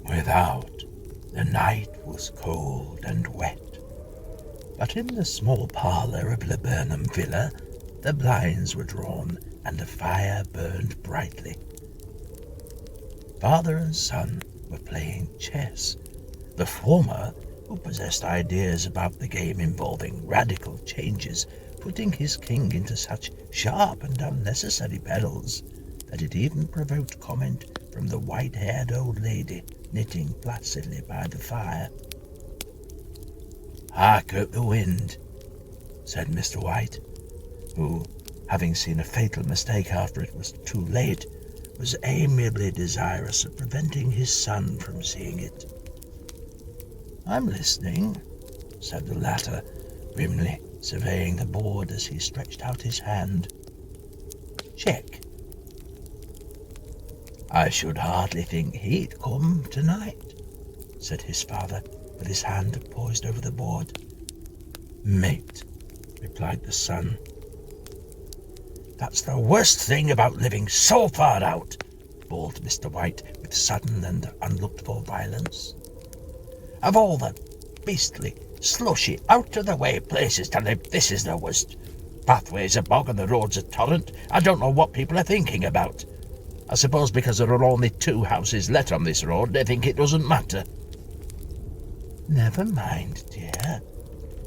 Without, the night was cold and wet, but in the small parlour of Laburnum Villa, the blinds were drawn and a fire burned brightly. Father and son were playing chess, the former, who possessed ideas about the game involving radical changes, putting his king into such sharp and unnecessary perils that it even provoked comment from the white-haired old lady knitting placidly by the fire. "Hark at the wind," said Mr. White, who, having seen a fatal mistake after it was too late, was amiably desirous of preventing his son from seeing it. "I'm listening," said the latter, grimly surveying the board as he stretched out his hand. "Check." "I should hardly think he'd come tonight," said his father, with his hand poised over the board. "Mate," replied the son. "That's the worst thing about living so far out," bawled Mr. White with sudden and unlooked-for violence. "Of all the beastly, slushy, out-of-the-way places to live, this is the worst. Pathways a bog and the roads a torrent. I don't know what people are thinking about. I suppose because there are only 2 houses let on this road, they think it doesn't matter." "Never mind, dear,"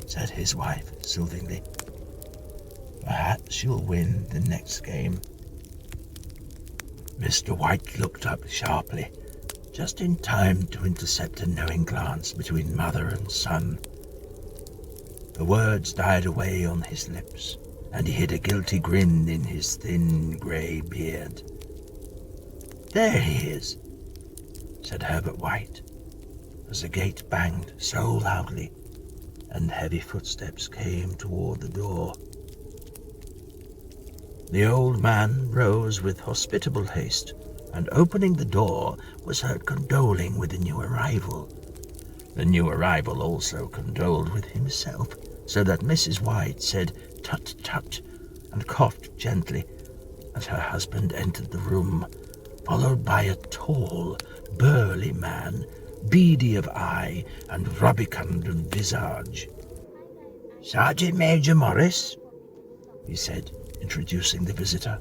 said his wife soothingly. "Perhaps you'll win the next game." Mr. White looked up sharply, just in time to intercept a knowing glance between mother and son. The words died away on his lips, and he hid a guilty grin in his thin grey beard. "There he is," said Herbert White, as the gate banged so loudly and heavy footsteps came toward the door. The old man rose with hospitable haste, and opening the door was heard condoling with the new arrival. The new arrival also condoled with himself, so that Mrs. White said "tut tut" and coughed gently as her husband entered the room, followed by a tall, burly man, beady of eye and rubicund of visage. "Sergeant Major Morris," he said, introducing the visitor.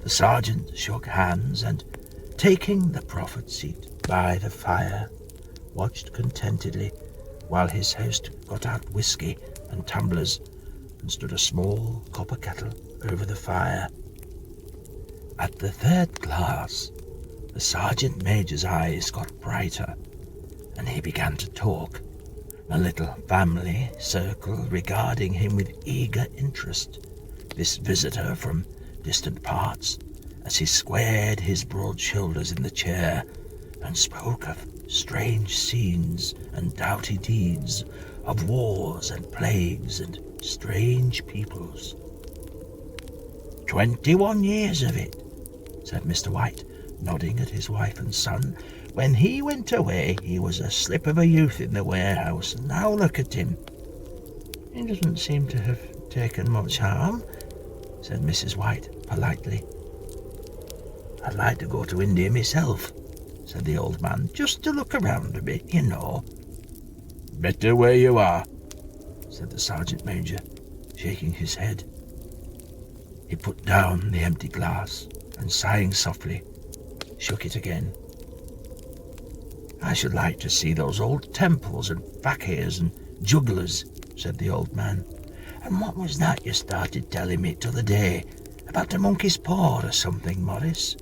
The sergeant shook hands and, taking the proffered seat by the fire, watched contentedly while his host got out whiskey and tumblers and stood a small copper kettle over the fire. At the 3rd glass, the sergeant major's eyes got brighter, and he began to talk, a little family circle regarding him with eager interest, this visitor from distant parts, as he squared his broad shoulders in the chair and spoke of strange scenes and doughty deeds, of wars and plagues and strange peoples. 21 years of it," said Mr. White, nodding at his wife and son. "When he went away, he was a slip of a youth in the warehouse, and now look at him." "He doesn't seem to have taken much harm," said Mrs. White politely. "I'd like to go to India myself," said the old man, "just to look around a bit, you know." "Better where you are," said the sergeant major, shaking his head. He put down the empty glass and, sighing softly, shook it again. "I should like to see those old temples and fakirs and jugglers," said the old man. "And what was that you started telling me t'other day, about the monkey's paw or something, Morris?"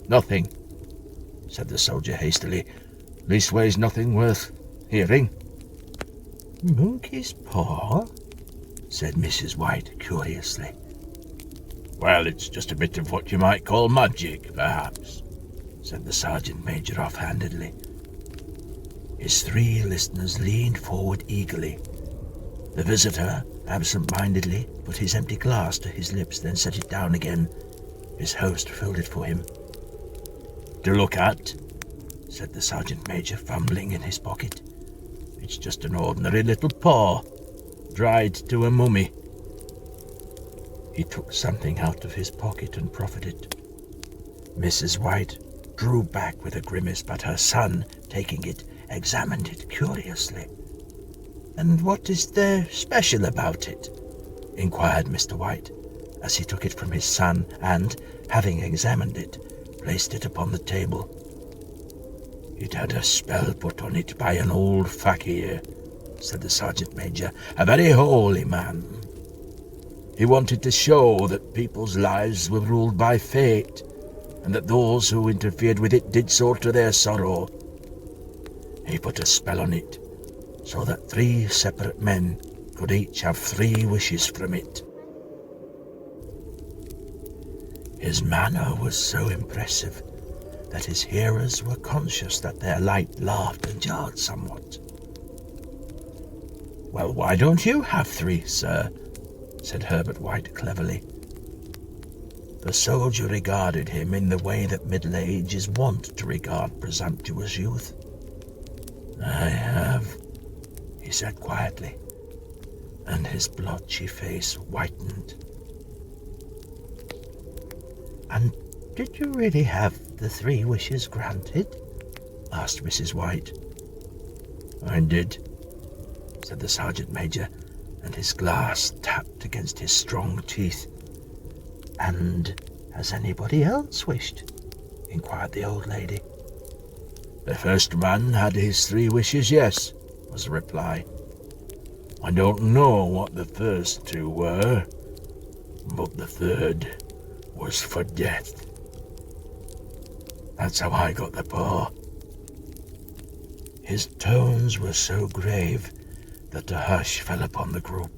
"Nothing," said the soldier hastily. "Leastways nothing worth hearing." "Monkey's paw?" said Mrs. White curiously. "Well, it's just a bit of what you might call magic, perhaps," said the sergeant major offhandedly. His 3 listeners leaned forward eagerly. The visitor absent-mindedly put his empty glass to his lips, then set it down again. His host filled it for him. "To look at," said the sergeant major, fumbling in his pocket. It's just an ordinary little paw, dried to a mummy." He took something out of his pocket and proffered it. Mrs. White drew back with a grimace, but her son, taking it, examined it curiously. "And what is there special about it?" inquired Mr. White, as he took it from his son and, having examined it, placed it upon the table. "It had a spell put on it by an old fakir," said the sergeant major, "a very holy man. He wanted to show that people's lives were ruled by fate, and that those who interfered with it did so to their sorrow. He put a spell on it, so that 3 separate men could each have 3 wishes from it. His manner was so impressive that his hearers were conscious that their light laughed and jarred somewhat. "Well, why don't you have 3, sir?" said Herbert White cleverly. The soldier regarded him in the way that middle age is wont to regard presumptuous youth. "I have," he said quietly, and his blotchy face whitened. "And did you really have the 3 wishes granted?" asked Mrs. White. "I did," said the sergeant major, and his glass tapped against his strong teeth. "And has anybody else wished?" inquired the old lady. "The first man had his 3 wishes, yes," was the reply. "I don't know what the first 2 were, but the 3rd was for death. That's how I got the paw." His tones were so grave that a hush fell upon the group.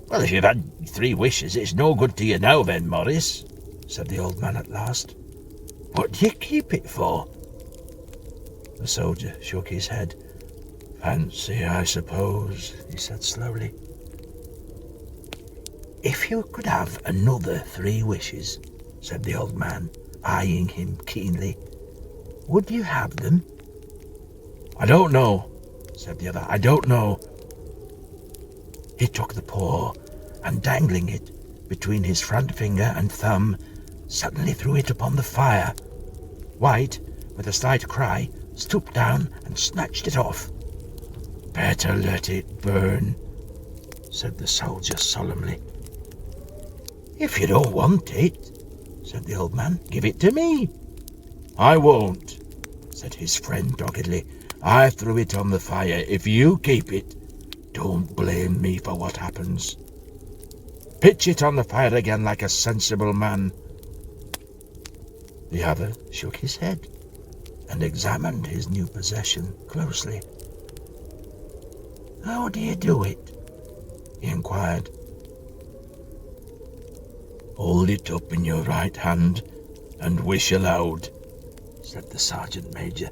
"Well, if you've had 3 wishes, it's no good to you now then, Morris," said the old man at last. "What do you keep it for?" The soldier shook his head. "Fancy, I suppose," he said slowly. "If you could have another 3 wishes," said the old man, eyeing him keenly, "would you have them?" "I don't know," said the other. "I don't know." He took the paw and, dangling it between his front finger and thumb, suddenly threw it upon the fire. White, with a slight cry, stooped down and snatched it off. "Better let it burn," said the soldier solemnly. "If you don't want it," said the old man, "give it to me." "I won't," said his friend doggedly. "I threw it on the fire. If you keep it, don't blame me for what happens. Pitch it on the fire again like a sensible man." The other shook his head and examined his new possession closely. "How do you do it?" he inquired. "Hold it up in your right hand and wish aloud," said the sergeant major,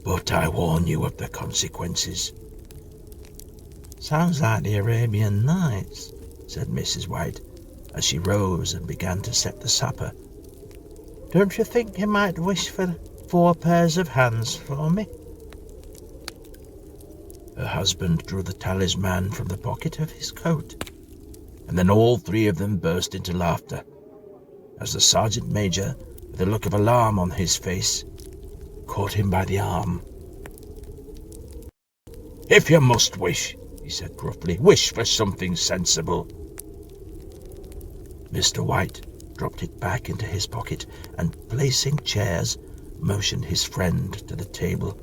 "but I warn you of the consequences." "Sounds like the Arabian Nights," said Mrs. White, as she rose and began to set the supper. "Don't you think you might wish for 4 pairs of hands for me?" Her husband drew the talisman from the pocket of his coat, and then all 3 of them burst into laughter, as the sergeant major, with a look of alarm on his face, caught him by the arm. "If you must wish," he said gruffly, "wish for something sensible." Mr. White dropped it back into his pocket and, placing chairs, motioned his friend to the table.